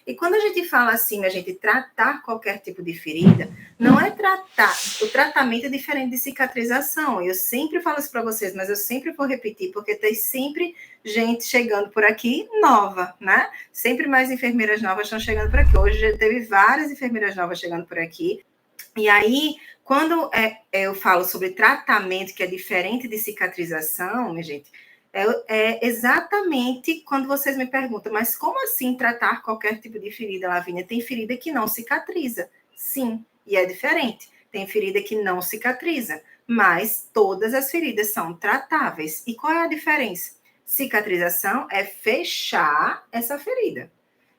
E quando a gente fala assim, a gente tratar qualquer tipo de ferida, não é tratar. O tratamento é diferente de cicatrização. Eu sempre falo isso para vocês, mas eu sempre vou repetir, porque tem sempre gente chegando por aqui nova, né? Sempre mais enfermeiras novas estão chegando por aqui. Hoje já teve várias enfermeiras novas chegando por aqui. E aí, quando eu falo sobre tratamento, que é diferente de cicatrização, minha gente, é exatamente quando vocês me perguntam, mas como assim tratar qualquer tipo de ferida, Lavínia? Tem ferida que não cicatriza. Sim, e é diferente. Tem ferida que não cicatriza, mas todas as feridas são tratáveis. E qual é a diferença? Cicatrização é fechar essa ferida.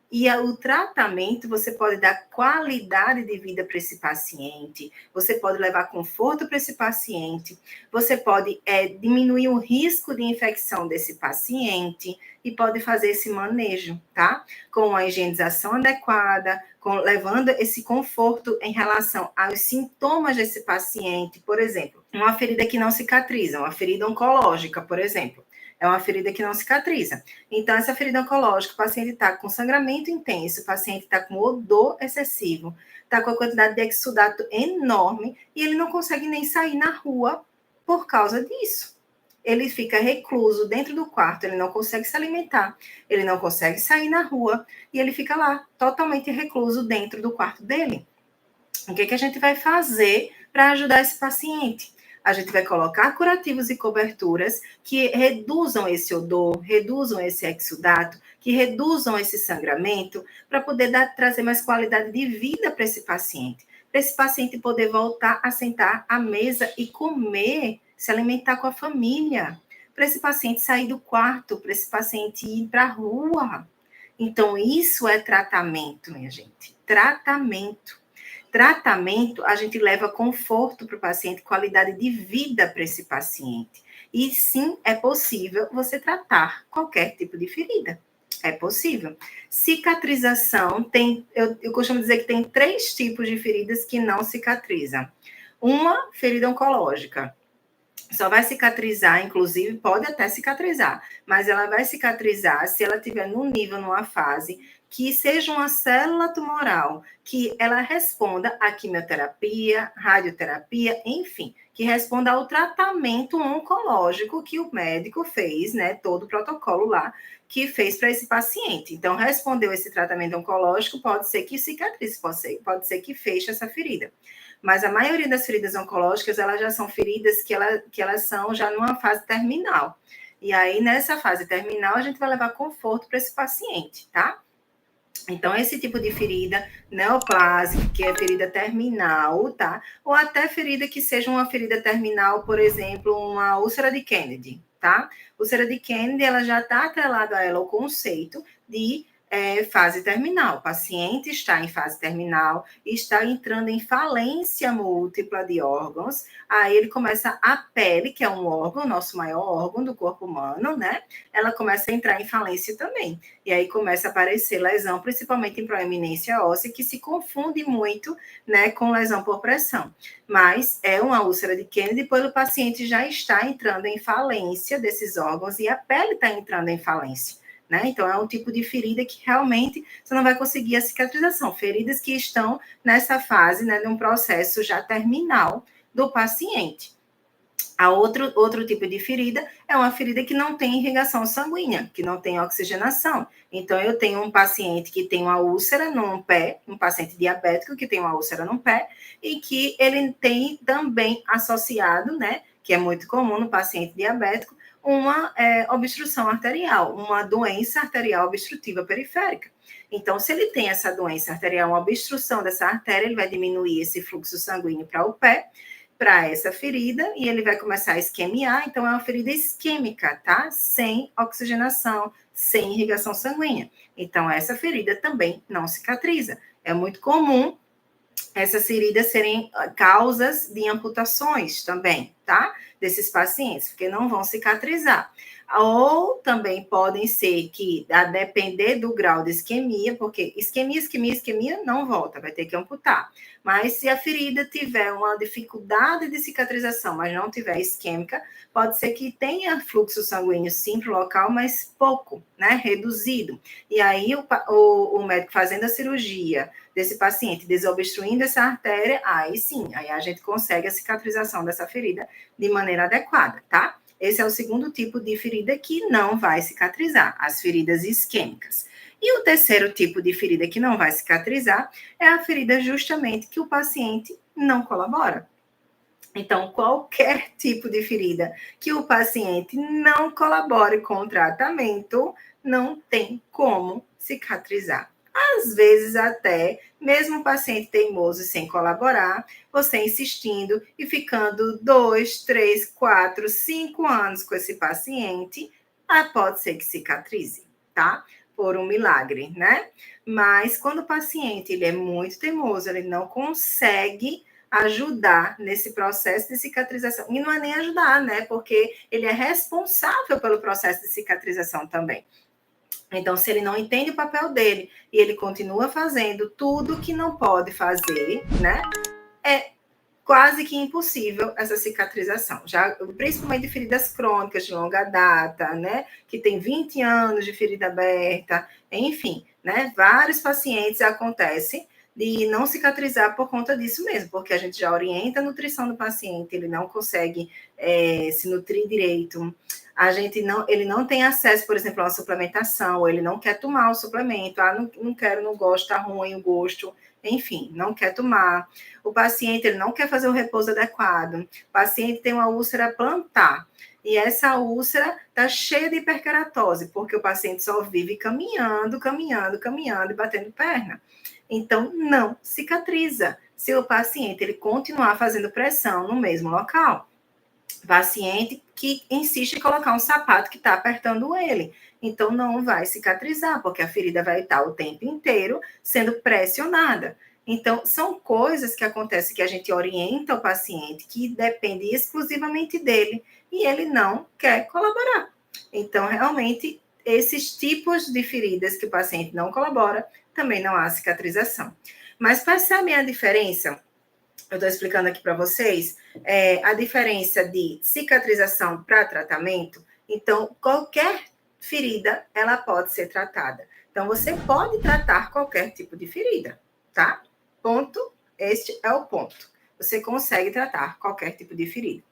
E o tratamento, você pode dar qualidade de vida para esse paciente, você pode levar conforto para esse paciente, você pode diminuir o risco de infecção desse paciente e pode fazer esse manejo, tá? Com a higienização adequada, levando esse conforto em relação aos sintomas desse paciente. Por exemplo, uma ferida que não cicatriza, uma ferida oncológica, por exemplo. É uma ferida que não cicatriza. Então, essa ferida oncológica, o paciente está com sangramento intenso, o paciente está com odor excessivo, está com a quantidade de exudato enorme e ele não consegue nem sair na rua por causa disso. Ele fica recluso dentro do quarto, ele não consegue se alimentar, ele não consegue sair na rua e ele fica lá, totalmente recluso dentro do quarto dele. O que a gente vai fazer para ajudar esse paciente? A gente vai colocar curativos e coberturas que reduzam esse odor, reduzam esse exudato, que reduzam esse sangramento, para poder trazer mais qualidade de vida para esse paciente. Para esse paciente poder voltar a sentar à mesa e comer, se alimentar com a família. Para esse paciente sair do quarto, para esse paciente ir para a rua. Então, isso é tratamento, minha gente. Tratamento. Tratamento, a gente leva conforto para o paciente, qualidade de vida para esse paciente. E sim, é possível você tratar qualquer tipo de ferida. É possível. Cicatrização, eu costumo dizer que tem 3 tipos de feridas que não cicatrizam. Uma, ferida oncológica. Só vai cicatrizar, inclusive, pode até cicatrizar, mas ela vai cicatrizar se ela estiver num nível, numa fase, que seja uma célula tumoral, que ela responda à quimioterapia, radioterapia, enfim, que responda ao tratamento oncológico que o médico fez, né, todo o protocolo lá, que fez para esse paciente. Então, respondeu esse tratamento oncológico, pode ser que cicatrize, pode ser que feche essa ferida. Mas a maioria das feridas oncológicas, elas já são feridas que elas são já numa fase terminal. E aí, nessa fase terminal, a gente vai levar conforto para esse paciente, tá? Então, esse tipo de ferida neoplásica, que é ferida terminal, tá? Ou até ferida que seja uma ferida terminal, por exemplo, uma úlcera de Kennedy, tá? Úlcera de Kennedy, ela já está atrelada a ela o conceito de fase terminal. O paciente está em fase terminal, está entrando em falência múltipla de órgãos, aí ele começa a pele, que é um órgão, nosso maior órgão do corpo humano, né? Ela começa a entrar em falência também. E aí começa a aparecer lesão, principalmente em proeminência óssea, que se confunde muito, né, com lesão por pressão. Mas é uma úlcera de Kennedy, pelo paciente já está entrando em falência desses órgãos e a pele está entrando em falência. Né? Então, é um tipo de ferida que realmente você não vai conseguir a cicatrização. Feridas que estão nessa fase, né, de um processo já terminal do paciente. A outro tipo de ferida é uma ferida que não tem irrigação sanguínea, que não tem oxigenação. Então, eu tenho um paciente que tem uma úlcera no pé, um paciente diabético que tem uma úlcera no pé, e que ele tem também associado, né, que é muito comum no paciente diabético, uma obstrução arterial, uma doença arterial obstrutiva periférica. Então, se ele tem essa doença arterial, uma obstrução dessa artéria, ele vai diminuir esse fluxo sanguíneo para o pé, para essa ferida, e ele vai começar a isquemiar, então é uma ferida isquêmica, tá? Sem oxigenação, sem irrigação sanguínea. Então, essa ferida também não cicatriza. É muito comum essas feridas serem causas de amputações também, tá? Desses pacientes, porque não vão cicatrizar. Ou também podem ser que, a depender do grau de isquemia, porque isquemia não volta, vai ter que amputar. Mas se a ferida tiver uma dificuldade de cicatrização, mas não tiver isquêmica, pode ser que tenha fluxo sanguíneo sim para o local, mas pouco, né? Reduzido. E aí o médico fazendo a cirurgia desse paciente, desobstruindo essa artéria, aí sim, aí a gente consegue a cicatrização dessa ferida de maneira adequada, tá? Esse é o segundo tipo de ferida que não vai cicatrizar, as feridas isquêmicas. E o terceiro tipo de ferida que não vai cicatrizar é a ferida justamente que o paciente não colabora. Então, qualquer tipo de ferida que o paciente não colabore com o tratamento, não tem como cicatrizar. Às vezes, até, mesmo o paciente teimoso sem colaborar, você insistindo e ficando 2, 3, 4, 5 anos com esse paciente, pode ser que cicatrize, tá? Por um milagre, né? Mas quando o paciente ele é muito teimoso, ele não consegue ajudar nesse processo de cicatrização. E não é nem ajudar, né? Porque ele é responsável pelo processo de cicatrização também. Então, se ele não entende o papel dele e ele continua fazendo tudo que não pode fazer, né? É quase que impossível essa cicatrização. Já, principalmente de feridas crônicas de longa data, né? Que tem 20 anos de ferida aberta, enfim, né? Vários pacientes acontece de não cicatrizar por conta disso mesmo, porque a gente já orienta a nutrição do paciente, ele não consegue se nutrir direito, ele não tem acesso, por exemplo, a uma suplementação, ou ele não quer tomar o suplemento, não quero, não gosto, tá ruim o gosto, enfim, não quer tomar. O paciente ele não quer fazer o repouso adequado. O paciente tem uma úlcera plantar. E essa úlcera está cheia de hiperkeratose, porque o paciente só vive caminhando e batendo perna. Então, não cicatriza se o paciente ele continuar fazendo pressão no mesmo local. Paciente que insiste em colocar um sapato que está apertando ele. Então, não vai cicatrizar, porque a ferida vai estar o tempo inteiro sendo pressionada. Então, são coisas que acontecem que a gente orienta o paciente que depende exclusivamente dele e ele não quer colaborar. Então, realmente, esses tipos de feridas que o paciente não colabora, também não há cicatrização. Mas percebem a diferença? Eu estou explicando aqui para vocês a diferença de cicatrização para tratamento. Então, qualquer ferida, ela pode ser tratada. Então, você pode tratar qualquer tipo de ferida, tá? Ponto. Este é o ponto. Você consegue tratar qualquer tipo de ferida.